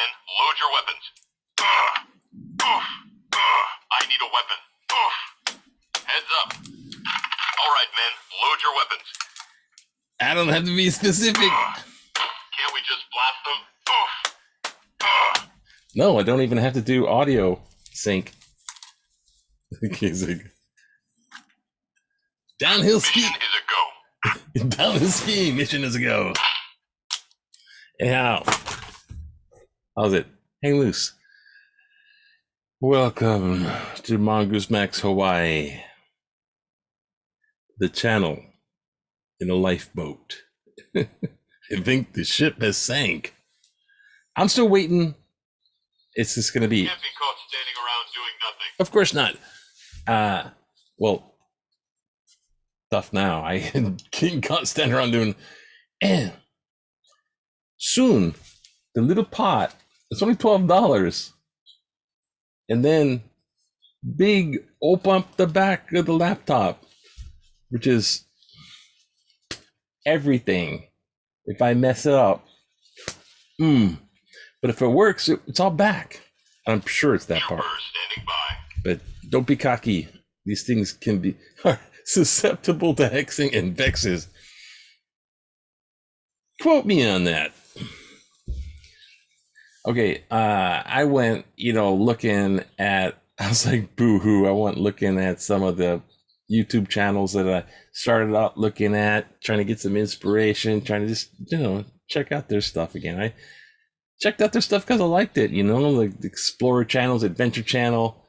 men. Load your weapons. I need a weapon. Heads up. All right, men. Load your weapons. I don't have to be specific. Can't we just blast them? No, I don't even have to do audio sync. Downhill ski. Mission is a go. Downhill ski. Mission is a go. Anyhow, how's it? Hang loose. Welcome to Mongoose Max Hawaii, the channel in a lifeboat. I think the ship has sank. I'm still waiting. It's just going to be. Can't be caught standing around doing nothing. Of course not. Well, stuff now. I can't stand around doing. And soon, the little pot, it's only $12. And then big open up the back of the laptop, which is everything. If I mess it up, but if it works, it's all back. I'm sure it's that part. Standing by. But don't be cocky. These things can be susceptible to hexing and vexes. Quote me on that. Okay, I went, looking at, I was like, boo-hoo. I went looking at some of the YouTube channels that I started out looking at, trying to get some inspiration, trying to just, check out their stuff again. I checked out their stuff because I liked it, like the Explorer channels, Adventure channel.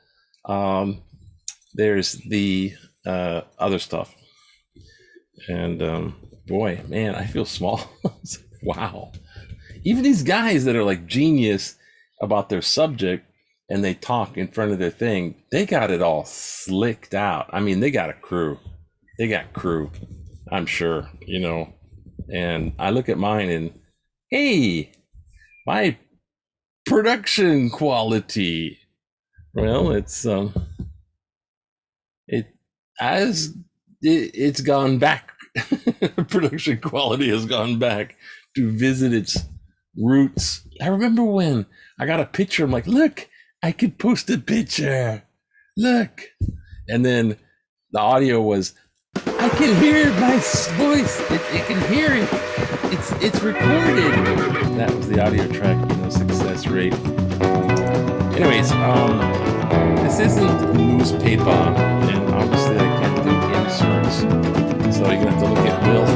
There's the other stuff. And boy, man, I feel small. Wow. Even these guys that are like genius about their subject and they talk in front of their thing, they got it all slicked out. I mean, they got a crew. They got crew, I'm sure, And I look at mine and, hey, my production quality. Well, it's gone back. Production quality has gone back to visit its roots. I remember when I got a picture. I'm like, look, I could post a picture. Look. And then the audio was, I can hear my voice. It can hear it. It's recorded. That was the audio track, success rate. Anyways, this isn't a newspaper, and obviously I can't do inserts. So you're gonna have to look at Will.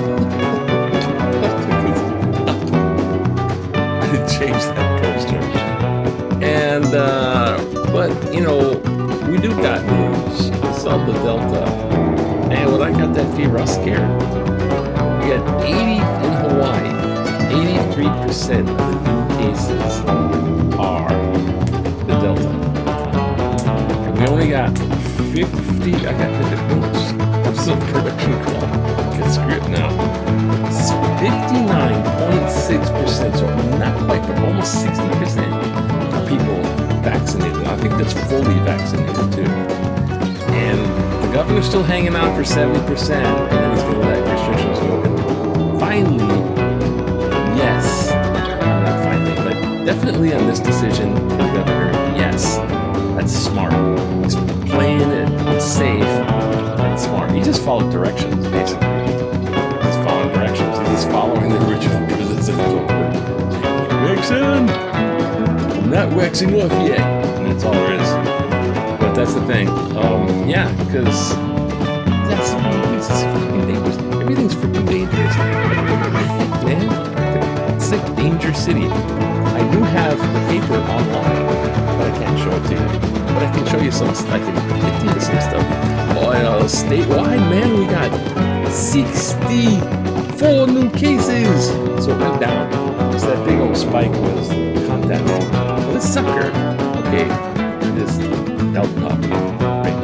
I didn't change that poster. And but we do got news. It's on the Delta. And when I got that fever, I was scared. We got 80 in Hawaii. 83% of the new cases are the Delta. And we only got 50. I got the notes. Some production call. Get script now. It's 59.6%, so not quite, but almost 60% of people vaccinated. I think that's fully vaccinated too. And the governor's still hanging out for 70%, and then he's going to let restrictions go. And finally, yes, not finally, but definitely on this decision for the governor, yes, that's smart. He's playing it safe. It's smart. He just followed directions, basically. He's following directions. He's just following the original president's order. Waxing! I'm not waxing off yet. And that's all there is. But that's the thing. Because that's fucking dangerous. Everything's freaking dangerous. Man, it's like Danger City. I do have the paper online, but I can't show it to you. But I can show you some. I can get you some stuff. Statewide, man, we got 64 new cases. So it went down. So that big old spike was contact. But this sucker, okay, this Delta. Right?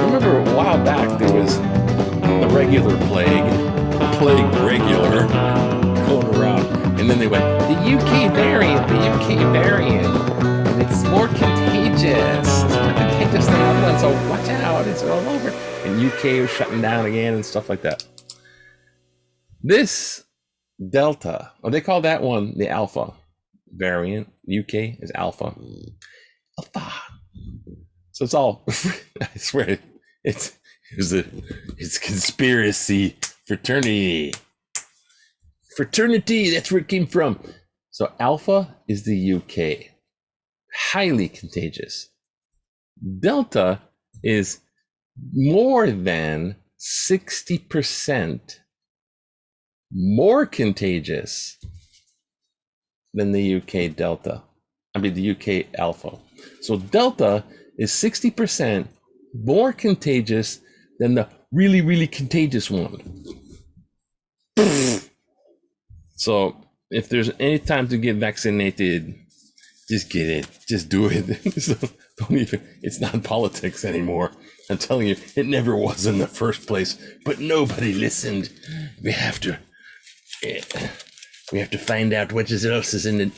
Remember a while back there was the regular plague regular, going around, and then they went, the UK variant, it's more contagious. It's more contagious than the other one, so watch out, it's all over. And UK was shutting down again and stuff like that. This Delta, they call that one the Alpha. variant. UK is Alpha. Alpha. So it's all. I swear, it's conspiracy fraternity. Fraternity. That's where it came from. So Alpha is the UK, highly contagious. Delta is more than 60% more contagious than the UK Delta. I mean, the UK Alpha. So Delta is 60% more contagious than the really, really contagious one. So if there's any time to get vaccinated, just get it. Just do it. So don't even, it's not politics anymore. I'm telling you, it never was in the first place, but nobody listened. We have to find out what else is in it.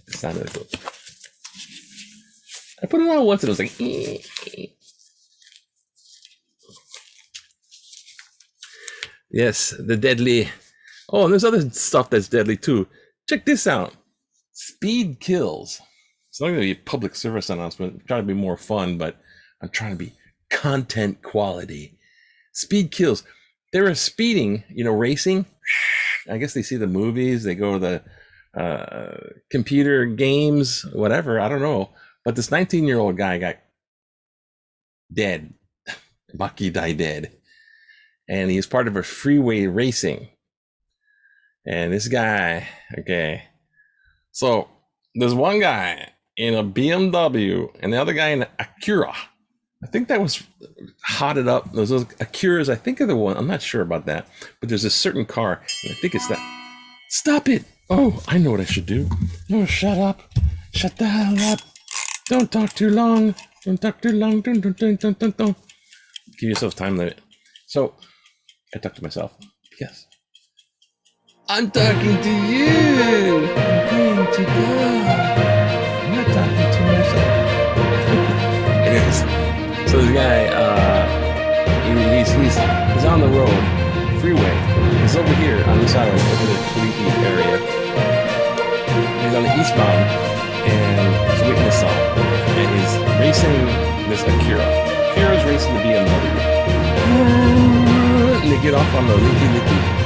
The sound of the book. I put it on once and it was like, Yes, the deadly. Oh, and there's other stuff that's deadly too. Check this out. Speed kills. It's not going to be a public service announcement. I'm trying to be more fun, but I'm trying to be content quality. Speed kills. There is speeding, racing. I guess they see the movies. They go to the computer games, whatever. I don't know. But this 19-year-old guy got dead. Bucky died dead. And he's part of a freeway racing. And this guy, okay. So there's one guy in a BMW and the other guy in an Acura. I think that was hotted up. Those Acuras, I think are the one. I'm not sure about that. But there's a certain car, and I think it's that. Stop it. Oh, I know what I should do. Oh, shut up. Shut the hell up. Don't talk too long. Don't talk too long. Don't. Give yourself time limit. So I talk to myself. Yes. I'm talking to you. I'm going to go. I'm not talking to myself. Anyways, so this guy, he's on the road, freeway. He's over here on this island, over the Kalihi area. He's on the eastbound, and he's waiting to stop. And he's racing this Acura. Acura's racing the BMW. And they get off on the Licky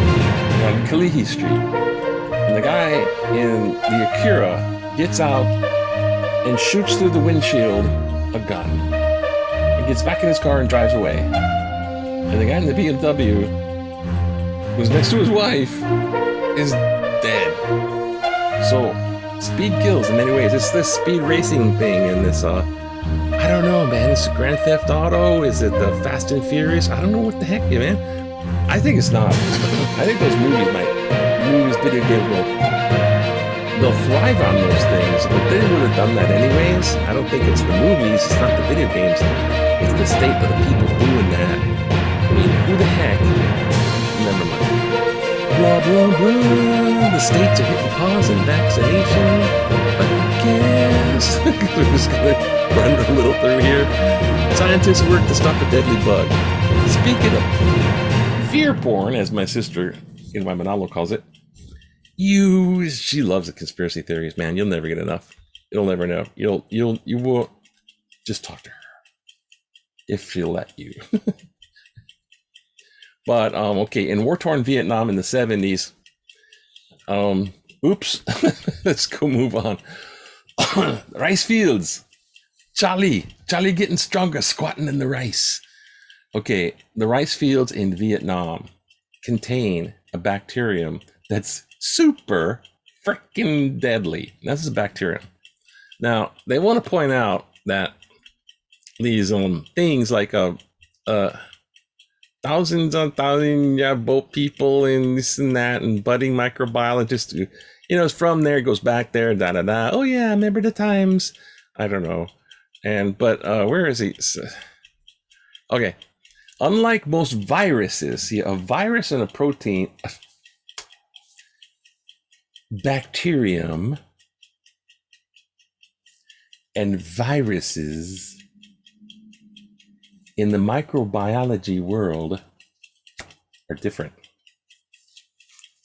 on Kalihi Street. And the guy in the Acura gets out and shoots through the windshield a gun. He gets back in his car and drives away. And the guy in the BMW, who's next to his wife, is dead. So, speed kills in many ways. It's this speed racing thing and this, I don't know, man. Is it Grand Theft Auto? Is it the Fast and Furious? I don't know what the heck, man. I think it's not. I think those video games they'll thrive on those things, but they would have done that anyways. I don't think it's the movies, it's not the video games, it's the state of the people doing that. I mean, who the heck? Never mind. Blah, blah, blah. The states are hitting pause in vaccination, but who cares? We're just gonna run a little through here. Scientists work to stop a deadly bug. Speaking of fear porn, as my sister in my mahalo calls it, she loves the conspiracy theories, man. You'll never get enough. You'll never know. You will just talk to her if she'll let you. But okay, in war-torn Vietnam in the 70s, oops, let's go move on. Rice fields. Charlie getting stronger, squatting in the rice. Okay, the rice fields in Vietnam contain a bacterium that's super freaking deadly. This is a bacterium. Now, they want to point out that these things like thousands on thousands boat people and this and that and budding microbiologists, it's from there, it goes back there, da. Oh yeah, I remember the times. I don't know. But where is he? Okay. Unlike most viruses, see, a virus and a protein, bacterium and viruses in the microbiology world are different.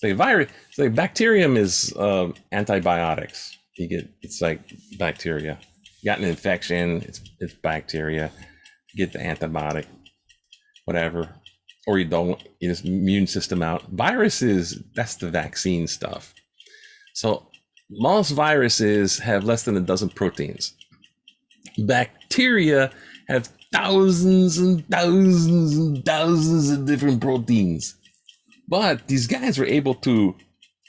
Say virus. Say bacterium is antibiotics. It's like bacteria. You got an infection. It's bacteria. You get the antibiotic, whatever, or you don't. You just immune system out. Viruses, that's the vaccine stuff. So most viruses have less than a dozen proteins. Bacteria have thousands and thousands and thousands of different proteins. But these guys were able to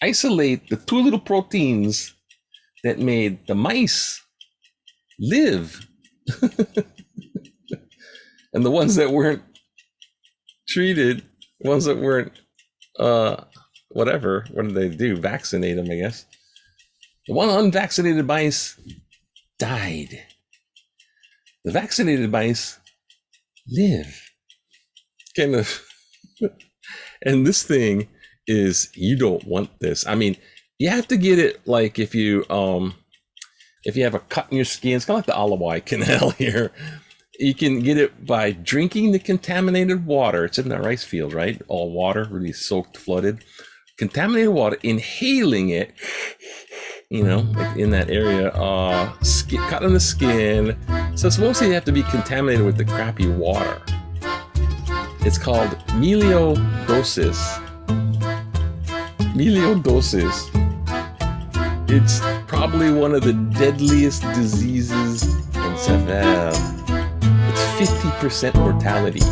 isolate the two little proteins that made the mice live. And the ones that weren't treated, the ones that weren't, whatever, what did they do? Vaccinate them, I guess. The one unvaccinated mice died. The vaccinated mice live. Kind of. And this thing is, you don't want this. I mean, you have to get it like if you have a cut in your skin, it's kind of like the Oduwa Canal here. You can get it by drinking the contaminated water. It's in the rice field, right? All water, really soaked, flooded. Contaminated water, inhaling it, like in that area, cut on the skin. So it's mostly you have to be contaminated with the crappy water. It's called melioidosis. Melioidosis. It's probably one of the deadliest diseases in Seville. It's 50% mortality.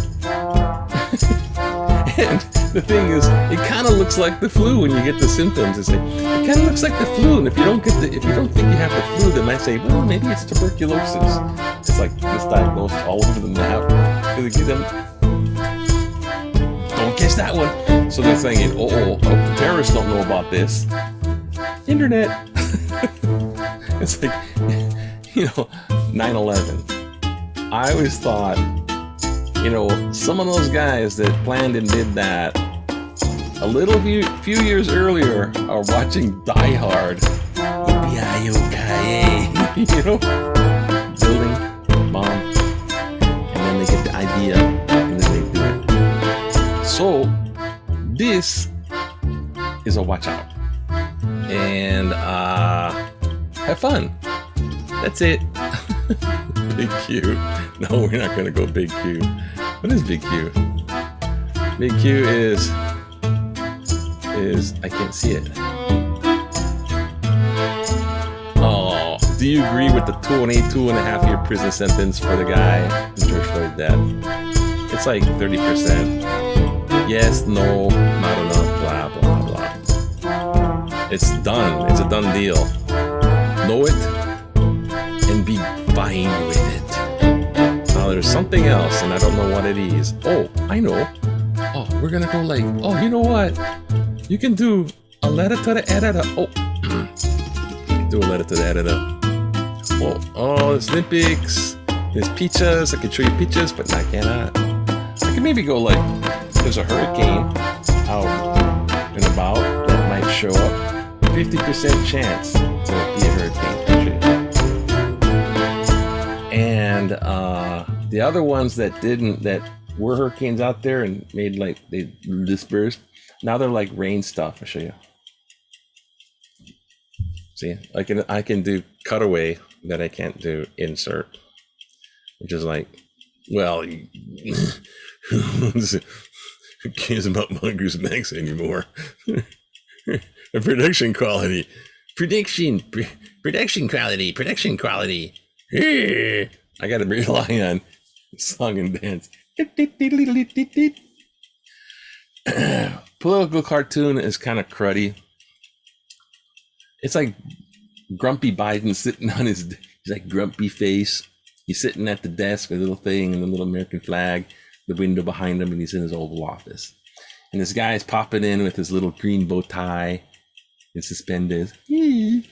And the thing is, it kind of looks like the flu when you get the symptoms. It's like, it kind of looks like the flu, and if you don't think you have the flu, they might say, well, maybe it's tuberculosis. It's like misdiagnosed all over the map. Don't catch that one. So they're thinking, the terrorists don't know about this. Internet. It's like, 9/11. I always thought, some of those guys that planned and did that few years earlier are watching Die Hard. Building, bomb, and then they get the idea, and then they do it. So this is a watch out, and have fun. That's it. Big Q. No, we're not gonna go Big Q. What is Big Q? Big Q is I can't see it. Oh, do you agree with the 2.5-year prison sentence for the guy who George Floyd death? It's like 30%. Yes, no, not enough, blah, blah, blah. It's done. It's a done deal. Know it and be fine with it. Now there's something else, and I don't know what it is. Oh, I know. Oh, we're gonna go like, you know what? You can do a letter to the editor. Oh, do a letter to the editor. Oh, there's Olympics. There's pizzas. I can show you pictures, but I cannot. I can maybe go like, there's a hurricane out and about that might show up. 50% chance to be a hurricane. And the other ones that were hurricanes out there and made like they dispersed, now they're like rain stuff. I'll show you. See, I can do cutaway that I can't do insert, which is like, well, who cares about Mongoose Max anymore? The production quality. Production quality. I gotta rely on song and dance. Political cartoon is kind of cruddy. It's like Grumpy Biden sitting on he's like grumpy face. He's sitting at the desk with a little thing and the little American flag, the window behind him, and he's in his Oval Office. And this guy's popping in with his little green bow tie and suspenders. He's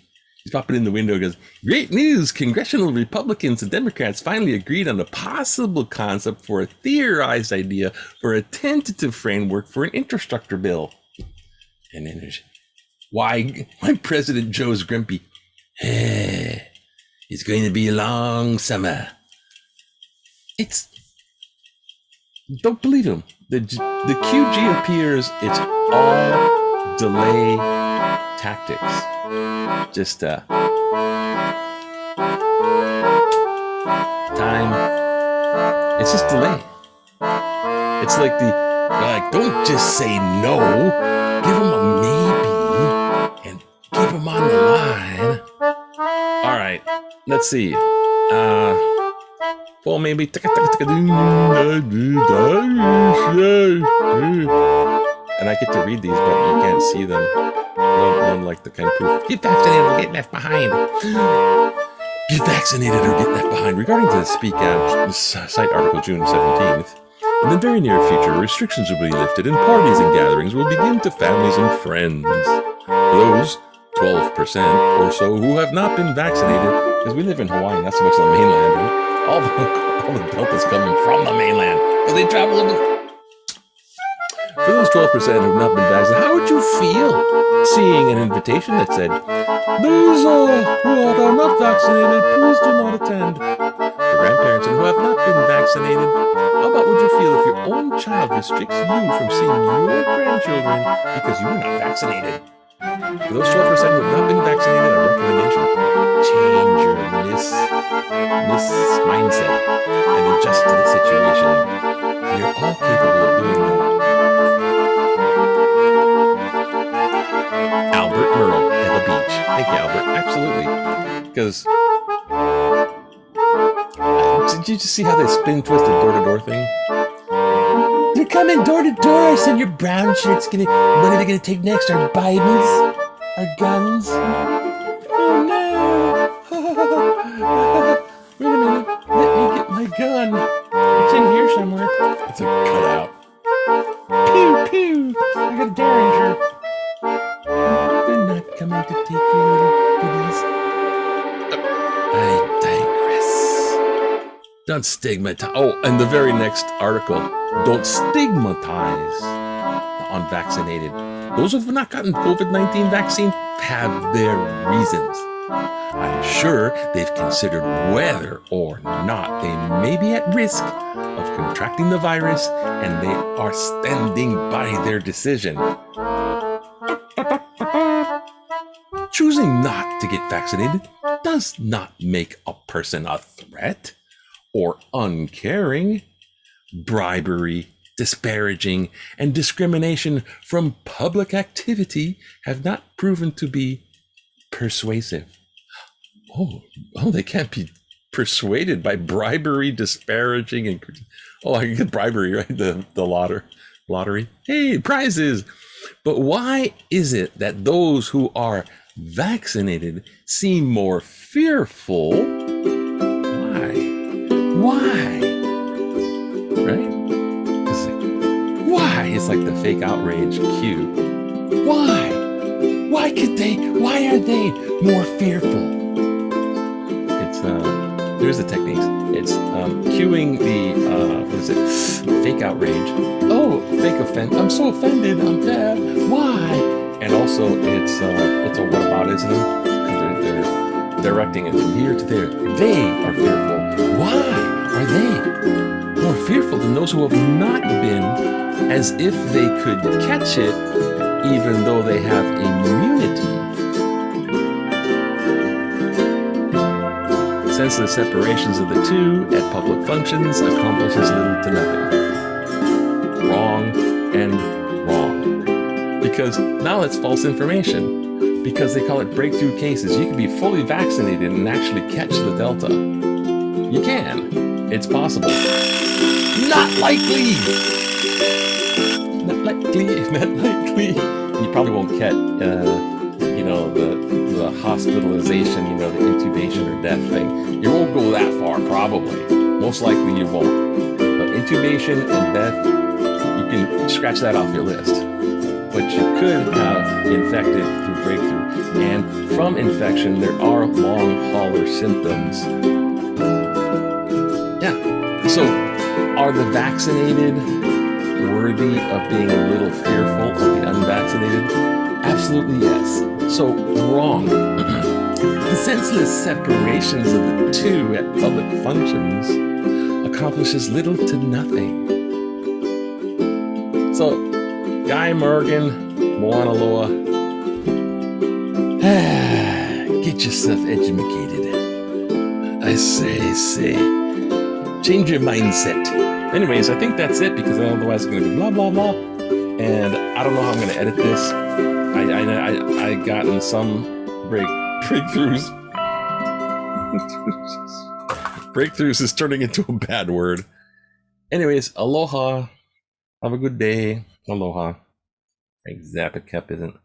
popping in the window and goes, "Great news! Congressional Republicans and Democrats finally agreed on a possible concept for a theorized idea for a tentative framework for an infrastructure bill." And then there's, why President Joe's grumpy? It's going to be a long summer. Don't believe him. The QG appears, it's all delay tactics. Just time. It's just delay. It's like don't just say no. Give them a maybe and keep them on the line. All right, let's see. Well, maybe. And I get to read these, but you can't see them. No, like the kind of proof. Get vaccinated or get left behind. Get vaccinated or get left behind. Regarding to the Speak Out site article June 17th, in the very near future, restrictions will be lifted and parties and gatherings will begin to families and friends. For those 12% or so who have not been vaccinated, because we live in Hawaii, not so much on the mainland, and all the delta's coming from the mainland, because they travel over. For those 12% who have not been vaccinated, how would you feel seeing an invitation that said, those who are not vaccinated, please do not attend? For grandparents who have not been vaccinated, how about would you feel if your own child restricts you from seeing your grandchildren because you were not vaccinated? For those 12% who have not been vaccinated, a recommendation: change your mindset and adjust to the situation. You're all capable of doing that. Albert Merle, Eva Beach. Thank you, Albert. Absolutely. Because did you just see how they spin twisted door-to-door thing? They're coming door to door. I said your brown shirt's gonna. What are they gonna take next? Our Bidens? Our guns? Oh no! Wait a minute. Let me get my gun. It's in here somewhere. It's a cutout. Pew pew! I got a Derringer. They're not coming to take your little goodies. I digress. Don't stigmatize. Oh, and the very next article. Don't stigmatize the unvaccinated. Those who have not gotten COVID-19 vaccine have their reasons. I'm sure they've considered whether or not they may be at risk of contracting the virus, and they are standing by their decision. Choosing not to get vaccinated does not make a person a threat or uncaring. Bribery, disparaging, and discrimination from public activity have not proven to be persuasive. Oh, they can't be persuaded by bribery, disparaging, and I can get bribery, right? The lottery. Hey, prizes. But why is it that those who are vaccinated seem more fearful? Why? Right? Why? It's like the fake outrage cue. Why? Why are they more fearful? It's here's the techniques. It's cueing the fake outrage. Oh, fake offend. I'm so offended. I'm bad. Why? And also it's a whataboutism. They're directing it from here to there. They are fearful. Why are they more fearful than those who have not been, as if they could catch it even though they have immunity? Senseless separations of the two at public functions accomplishes little to nothing. Wrong and wrong. Because now it's false information. Because they call it breakthrough cases. You can be fully vaccinated and actually catch the Delta. You can. It's possible. Not likely. Not likely. You probably won't get, the hospitalization, the intubation or death thing. You won't go that far, probably. Most likely you won't. But intubation and death, you can scratch that off your list. But you could have infected through breakthrough. And from infection, there are long hauler symptoms. Yeah. So, are the vaccinated worthy of being a little fearful of the unvaccinated? Absolutely yes. So, wrong. The senseless separations of the two at public functions accomplishes little to nothing. So, Guy Morgan, Moana Loa. Get yourself educated. I say. Change your mindset. Anyways, I think that's it because otherwise I'm going to do blah, blah, blah. And I don't know how I'm going to edit this. I gotten some breakthroughs. Breakthroughs is turning into a bad word. Anyways, aloha. Have a good day. Aloha. Like Zappa isn't.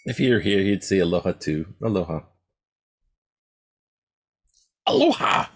If you're here, he'd say aloha too. Aloha. Aloha!